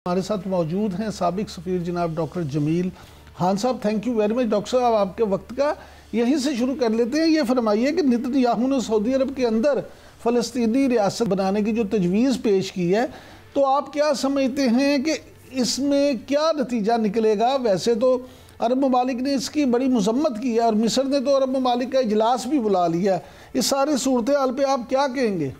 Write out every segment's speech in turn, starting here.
हमारे साथ मौजूद हैं साबिक सफ़ीर जनाब डॉक्टर जमील खान साहब। Thank you very much doctor साहब आपके वक्त का। यहीं से शुरू कर लेते हैं। ये फरमाइए कि नेतन्याहू ने सऊदी अरब के अंदर फ़लस्तीनी रियासत बनाने की जो तजवीज़ पेश की है, तो आप क्या समझते हैं कि इसमें क्या नतीजा निकलेगा? वैसे तो अरब ममालिक ने इसकी बड़ी मजम्मत की है और मिस्र ने तो अरब ममालिक का इजलास भी बुला लिया है। इस सारी सूरत हाल पर आप क्या कहेंगे?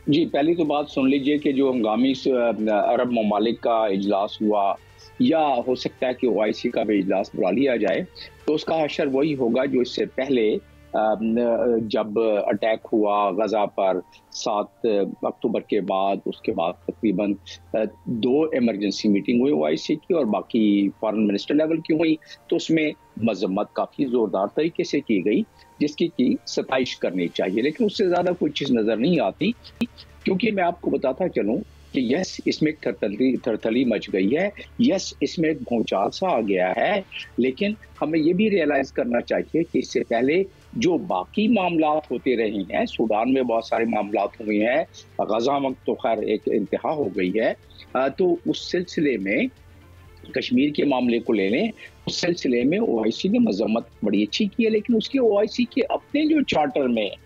जी, पहली तो बात सुन लीजिए कि जो हंगामी अरब ममालिक का इजलास हुआ, या हो सकता है कि ओआईसी का भी इजलास बुला लिया जाए, तो उसका हशर वही होगा जो इससे पहले जब अटैक हुआ गज़ा पर 7 अक्टूबर के बाद, उसके बाद तकरीबन 2 इमरजेंसी मीटिंग हुई ओआईसी की और बाकी फॉरेन मिनिस्टर लेवल की हुई, तो उसमें मजम्मत काफ़ी ज़ोरदार तरीके से की गई, जिसकी की सताइश करनी चाहिए। लेकिन उससे ज़्यादा कोई चीज़ नज़र नहीं आती, क्योंकि मैं आपको बताता चलूं कि यस, इसमें थरथली मच गई है, यस इसमें एक भूचाल सा आ गया है, लेकिन हमें ये भी रियलाइज करना चाहिए कि इससे पहले जो बाकी मामलात होते रहे हैं, सूडान में बहुत सारे मामलात हुए हैं, गजा में तो खैर एक इंतहा हो गई है, तो उस सिलसिले में कश्मीर के मामले को ले लें, उस सिलसिले में ओआईसी ने मजम्मत बड़ी अच्छी की है, लेकिन उसके ओआईसी के अपने जो चार्टर में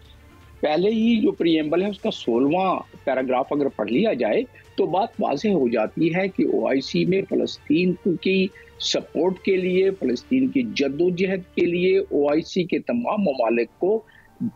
पहले ही जो प्रीएम्बल है उसका 16वां पैराग्राफ अगर पढ़ लिया जाए तो बात वाज़ेह हो जाती है कि ओआईसी में फ़लस्तीन की सपोर्ट के लिए, फ़लस्तीन की जद्दोजहद के लिए ओआईसी के तमाम ममालिक को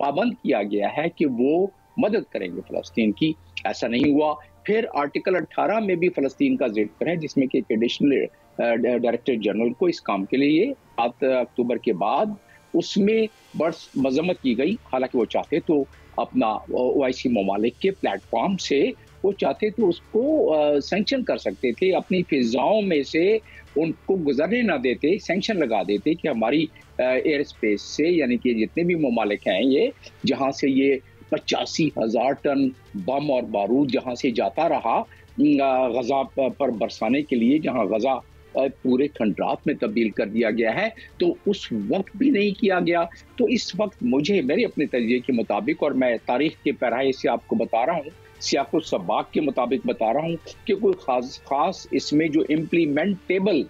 पाबंद किया गया है कि वो मदद करेंगे फ़लस्तीन की। ऐसा नहीं हुआ। फिर आर्टिकल 18 में भी फ़लस्तीन का जिक्र है, जिसमें कि एडिशनल डायरेक्टर जनरल को इस काम के लिए 7 अक्टूबर के बाद उसमें बड़ मजम्मत की गई। हालांकि वो चाहते तो अपना ओआईसी ममालिक के प्लेटफॉर्म से वो चाहते तो उसको सैंक्शन कर सकते थे, अपनी फिजाओं में से उनको गुजरने ना देते, सैंक्शन लगा देते कि हमारी एयर स्पेस से, यानी कि जितने भी ममालिक हैं ये, जहां से ये 85,000 टन बम और बारूद जहां से जाता रहा गजा पर बरसाने के लिए, जहां गजा पूरे खंडरात में तब्दील कर दिया गया है, तो उस वक्त भी नहीं किया गया। तो इस वक्त मुझे मेरे अपने तजर्बे के मुताबिक, और मैं तारीख के पैराए से आपको बता रहा हूँ, सियाक़ुल सबाक के मुताबिक बता रहा हूँ, कि कोई खास इसमें जो इम्प्लीमेंटेबल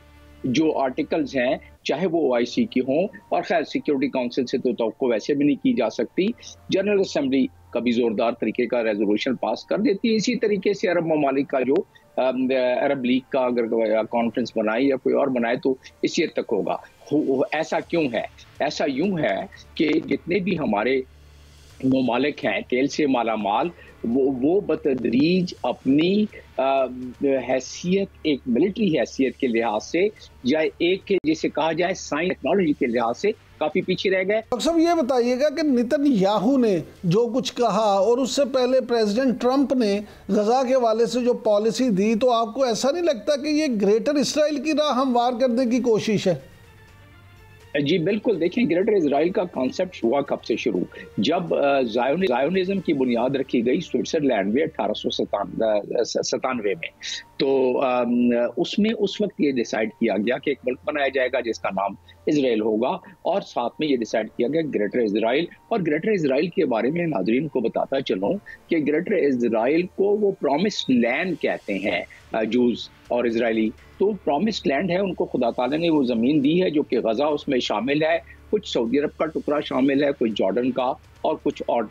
जो आर्टिकल्स हैं, चाहे वो ओआईसी की हों, और खैर सिक्योरिटी काउंसिल से तो तवक्को वैसे भी नहीं की जा सकती, जनरल असेंबली कभी जोरदार तरीके का रेजोल्यूशन पास कर देती है। इसी तरीके से अरब ममालिक का जो अरब लीग का अगर कॉन्फ्रेंस बनाए या कोई और बनाए तो इसी हद तक होगा। ऐसा क्यों है? ऐसा यूं है कि जितने भी हमारे ममालिक हैं तेल से मालामाल, वो बतदरीज अपनी हैसियत, एक मिलिट्री हैसियत के लिहाज से, या एक जिसे कहा जाए साइंस टेक्नोलॉजी के लिहाज से काफी पीछे रह गए। डॉक्टर साहब ये बताइएगा कि नेतन्याहू ने जो कुछ कहा और उससे पहले प्रेसिडेंट ट्रंप ने गजा के हवाले से जो पॉलिसी दी, तो आपको ऐसा नहीं लगता कि ये ग्रेटर इसराइल की राह हमवार करने की कोशिश है? जी बिल्कुल। देखिए, ग्रेटर इजराइल का कॉन्सेप्ट हुआ कब से शुरू? जब जायोनिज्म की बुनियाद रखी गई स्विट्जरलैंड में 1897 में, तो उसमें उस वक्त ये डिसाइड किया गया कि एक मुल्क बनाया जाएगा जिसका नाम इजराइल होगा, और साथ में ये डिसाइड किया गया ग्रेटर इजराइल। और ग्रेटर इजराइल के बारे में नाजरीन को बताता चलूं कि ग्रेटर इजराइल को वो प्रॉमिस्ड लैंड कहते हैं जूस और इजरायली। तो प्रॉमिस्ड लैंड है, उनको खुदा ताला ने वो ज़मीन दी है जो कि गजा उसमें शामिल है, कुछ सऊदी अरब का टुकड़ा शामिल है, कुछ जॉर्डन का, और कुछ और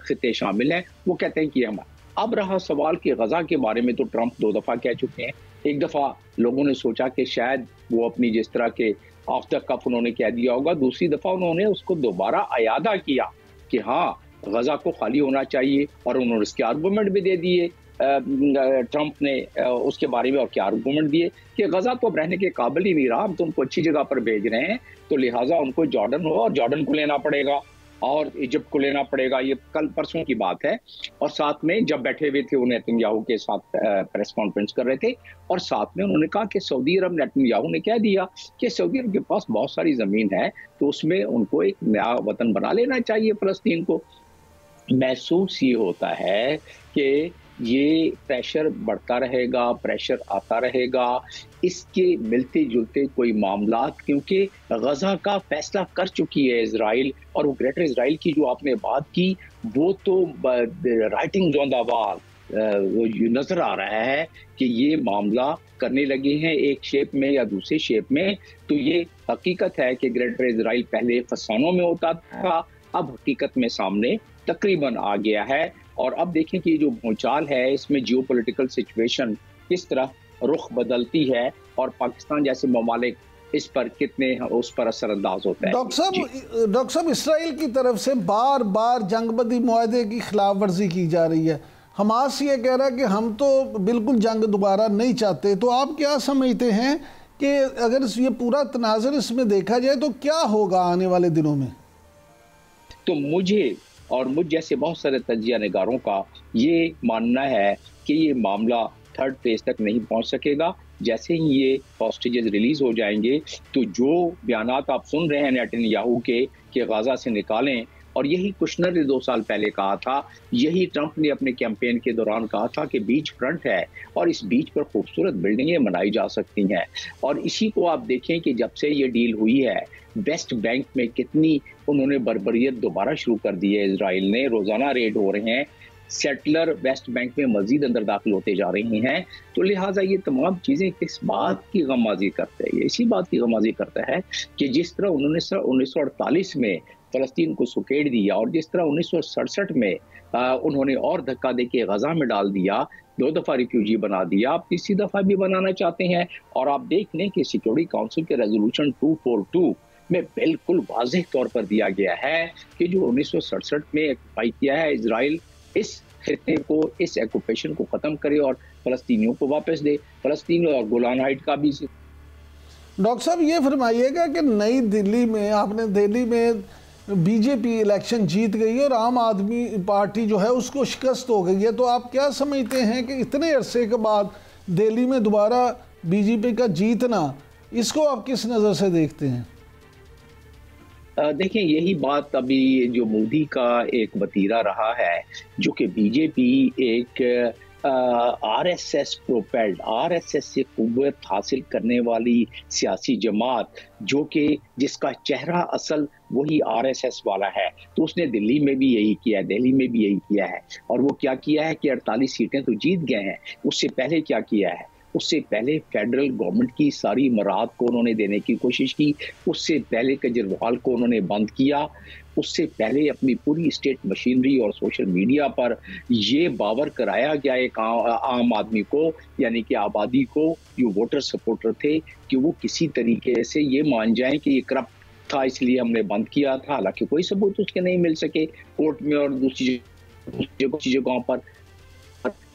खिते शामिल हैं। वो कहते हैं कि हम अब रहा सवाल कि गजा के बारे में तो ट्रंप 2 दफ़ा कह चुके हैं। एक दफ़ा लोगों ने सोचा कि शायद वो अपनी जिस तरह के ऑफ द कफ उन्होंने कह दिया होगा, दूसरी दफ़ा उन्होंने उसको दोबारा अयादा किया कि हाँ गजा को खाली होना चाहिए, और उन्होंने इसके आर्गूमेंट भी दे दिए ट्रंप ने उसके बारे में। और क्या आर्गूमेंट दिए कि गजा तो अब रहने के काबिल ही नहीं रहा, हम तो उनको अच्छी जगह पर भेज रहे हैं, तो लिहाजा उनको जॉर्डन हो और जॉर्डन को लेना पड़ेगा और इजिप्ट को लेना पड़ेगा। ये कल परसों की बात है। और साथ में जब बैठे हुए थे वो नेतन्याहू के साथ प्रेस कॉन्फ्रेंस कर रहे थे, और साथ में उन्होंने कहा कि सऊदी अरब, नेतन्याहू ने कह दिया कि सऊदी अरब के पास बहुत सारी ज़मीन है, तो उसमें उनको एक नया वतन बना लेना चाहिए फ़लस्तीन को। महसूस ये होता है कि ये प्रेशर बढ़ता रहेगा, प्रेशर आता रहेगा, इसके मिलते जुलते कोई मामलात, क्योंकि गजा का फैसला कर चुकी है इजराइल। और वो ग्रेटर इजराइल की जो आपने बात की, वो तो राइटिंग ऑन द वॉल, नजर आ रहा है कि ये मामला करने लगे हैं एक शेप में या दूसरे शेप में। तो ये हकीकत है कि ग्रेटर इजराइल पहले फसानों में होता था, अब हकीकत में सामने तकरीबन आ गया है। और अब देखें कि जो भूचाल है इसमें जियोपॉलिटिकल सिचुएशन किस तरह रुख बदलती है और पाकिस्तान जैसे ममालिक इस पर कितने उस पर असरअंदाज होता है। डॉक्टर साहब, इसराइल की तरफ से बार बार जंगबंदी मुआहदे की खिलाफ वर्जी की जा रही है। हमास ये कह रहा है कि हम तो बिल्कुल जंग दोबारा नहीं चाहते। तो आप क्या समझते हैं कि अगर ये पूरा तनाज़ुर इसमें देखा जाए तो क्या होगा आने वाले दिनों में? तो मुझे और मुझ जैसे बहुत सारे तजिया निगारों का ये मानना है कि ये मामला थर्ड फेज तक नहीं पहुंच सकेगा। जैसे ही ये हॉस्टेजेस रिलीज हो जाएंगे तो जो बयानात आप सुन रहे हैं नेतन्याहू के कि गाजा से निकालें, और यही कुशनर ने 2 साल पहले कहा था, यही ट्रंप ने अपने कैंपेन के दौरान कहा था कि बीच फ्रंट है और इस बीच पर खूबसूरत बिल्डिंगें बनाई जा सकती हैं। और इसी को आप देखें कि जब से ये डील हुई है वेस्ट बैंक में कितनी उन्होंने बर्बरियत दोबारा शुरू कर दी है। इजराइल ने रोजाना रेड हो रहे हैं, सेटलर वेस्ट बैंक में मजीद अंदर दाखिल होते जा रहे हैं। तो लिहाजा ये तमाम चीज़ें किस बात की गमाजी करते हैं, ये इसी बात की गमाजी करता है कि जिस तरह उन्होंने 1948 में फ़लस्तीन को सुकेड़ दिया और जिस तरह 1967 में उन्होंने और धक्का देके गजा में डाल दिया, 2 दफ़ा रिफ्यूजी बना दिया, आप तीसरी दफ़ा भी बनाना चाहते हैं। और आप देख लें कि सिक्योरिटी काउंसिल के रेजोल्यूशन 242 में बिल्कुल वाज़ेह तौर पर दिया गया है कि जो 1967 में एक्यूपाई किया है इजराइल, इस खित्ते को, इस ऑक्यूपेशन को ख़त्म करे और फ़लस्तीनियों को वापस दे। फ़लस्तीन और गोलान हाइट का भी। डॉक्टर साहब ये फरमाइएगा कि नई दिल्ली में, आपने दिल्ली में बीजेपी इलेक्शन जीत गई और आम आदमी पार्टी जो है उसको शिकस्त हो गई है, तो आप क्या समझते हैं कि इतने अरसे के बाद दिल्ली में दोबारा बीजेपी का जीतना, इसको आप किस नज़र से देखते हैं? देखिए, यही बात अभी जो मोदी का एक वतीरा रहा है, जो कि बीजेपी एक आरएसएस प्रोपेल्ड, आरएसएस से कुव्वत हासिल करने वाली सियासी जमात, जो कि जिसका चेहरा असल वही आरएसएस वाला है, तो उसने दिल्ली में भी यही किया है, दिल्ली में भी यही किया है। और वो क्या किया है कि 48 सीटें तो जीत गए हैं। उससे पहले क्या किया है, उससे पहले फेडरल गवर्नमेंट की सारी मराद को उन्होंने देने की कोशिश की, उससे पहले केजरीवाल को उन्होंने बंद किया, उससे पहले अपनी पूरी स्टेट मशीनरी और सोशल मीडिया पर ये बावर कराया गया एक आम आदमी को, यानी कि आबादी को, जो वोटर सपोर्टर थे, कि वो किसी तरीके से ये मान जाएं कि ये करप्ट था इसलिए हमने बंद किया था, हालांकि कोई सबूत उसके नहीं मिल सके कोर्ट में और दूसरी जगहों पर।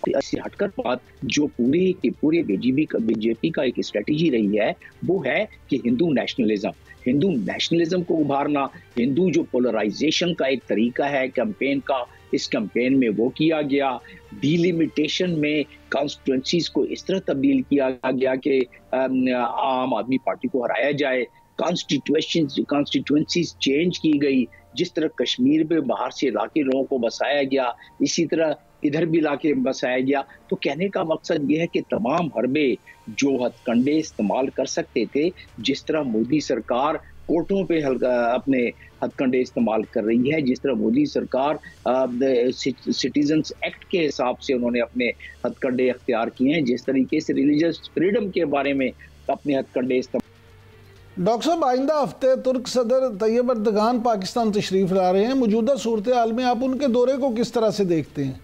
ऐसी हटकर बात जो पूरे बीजेपी का एक स्ट्रेटेजी रही है, वो है कि हिंदू नेशनलिज्म को उभारना, हिंदू जो पोलराइजेशन का एक तरीका है कैंपेन का, इस कैंपेन में वो किया गया। डिलिमिटेशन में कॉन्स्टिट्यूएंसीज को इस तरह तब्दील किया गया कि आम आदमी पार्टी को हराया जाए, कॉन्स्टिट्यूएंसीज चेंज की गई, जिस तरह कश्मीर में बाहर से लाके लोगों को बसाया गया, इसी तरह इधर भी लाके बसाया गया। तो कहने का मकसद ये है कि तमाम हरबे जो हथकंडे इस्तेमाल कर सकते थे, जिस तरह मोदी सरकार कोर्टों पे अपने हथकंडे इस्तेमाल कर रही है, जिस तरह मोदी सरकार सिटीजन्स एक्ट के हिसाब से उन्होंने अपने हथकंडे अख्तियार किए हैं, जिस तरीके से रिलीजियस फ्रीडम के बारे में अपने हथकंडे इस्तेमाल। डॉक्टर साहब, आइंदा हफ्ते तुर्क सदर तैयब अर्दगान पाकिस्तान तशरीफ ला रहे हैं। मौजूदा सूरत हाल में आप उनके दौरे को किस तरह से देखते हैं?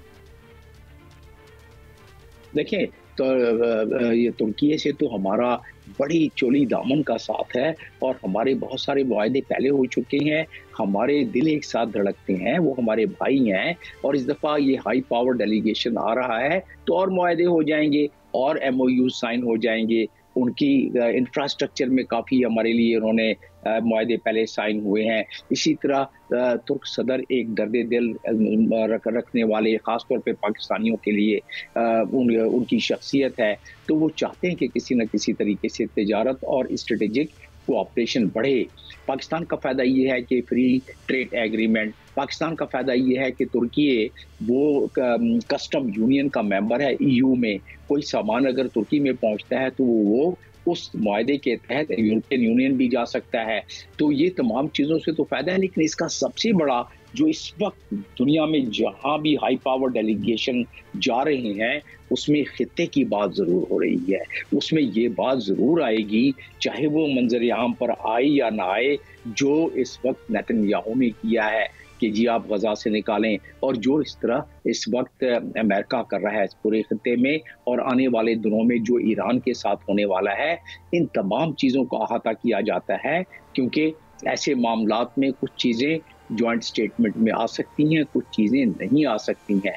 देखें, तो ये तुर्की से तो हमारा बड़ी चोली दामन का साथ है और हमारे बहुत सारे मुआहदे पहले हो चुके हैं। हमारे दिल एक साथ धड़कते हैं, वो हमारे भाई हैं। और इस दफ़ा ये हाई पावर डेलीगेशन आ रहा है तो और मुआहदे हो जाएंगे और MOU साइन हो जाएंगे। उनकी इंफ्रास्ट्रक्चर में काफ़ी हमारे लिए उन्होंने मुआहदे पहले साइन हुए हैं। इसी तरह तुर्क सदर एक दर्द दिल रखने वाले, ख़ास तौर पे पाकिस्तानियों के लिए उनकी शख्सियत है, तो वो चाहते हैं कि किसी न किसी तरीके से तिजारत और स्ट्रेटेजिक कोऑपरेशन बढ़े। पाकिस्तान का फ़ायदा ये है कि फ्री ट्रेड एग्रीमेंट, पाकिस्तान का फ़ायदा ये है कि तुर्की वो कस्टम यूनियन का मेंबर है EU में। कोई सामान अगर तुर्की में पहुंचता है तो वो उस मुआहदे के तहत यूरोपियन यूनियन भी जा सकता है। तो ये तमाम चीज़ों से तो फ़ायदा है, लेकिन इसका सबसे बड़ा जो इस वक्त दुनिया में जहां भी हाई पावर डेलीगेशन जा रहे हैं उसमें खित्ते की बात जरूर हो रही है, उसमें ये बात जरूर आएगी, चाहे वो मंजर आम पर आए या ना आए, जो इस वक्त नेतन्याहू ने किया है कि जी आप गजा से निकालें, और जो इस तरह इस वक्त अमेरिका कर रहा है इस पूरे खत्ते में, और आने वाले दिनों में जो ईरान के साथ होने वाला है, इन तमाम चीज़ों का अहाता किया जाता है, क्योंकि ऐसे मामलात में कुछ चीज़ें जॉइंट स्टेटमेंट में आ सकती हैं, कुछ चीज़ें नहीं आ सकती हैं।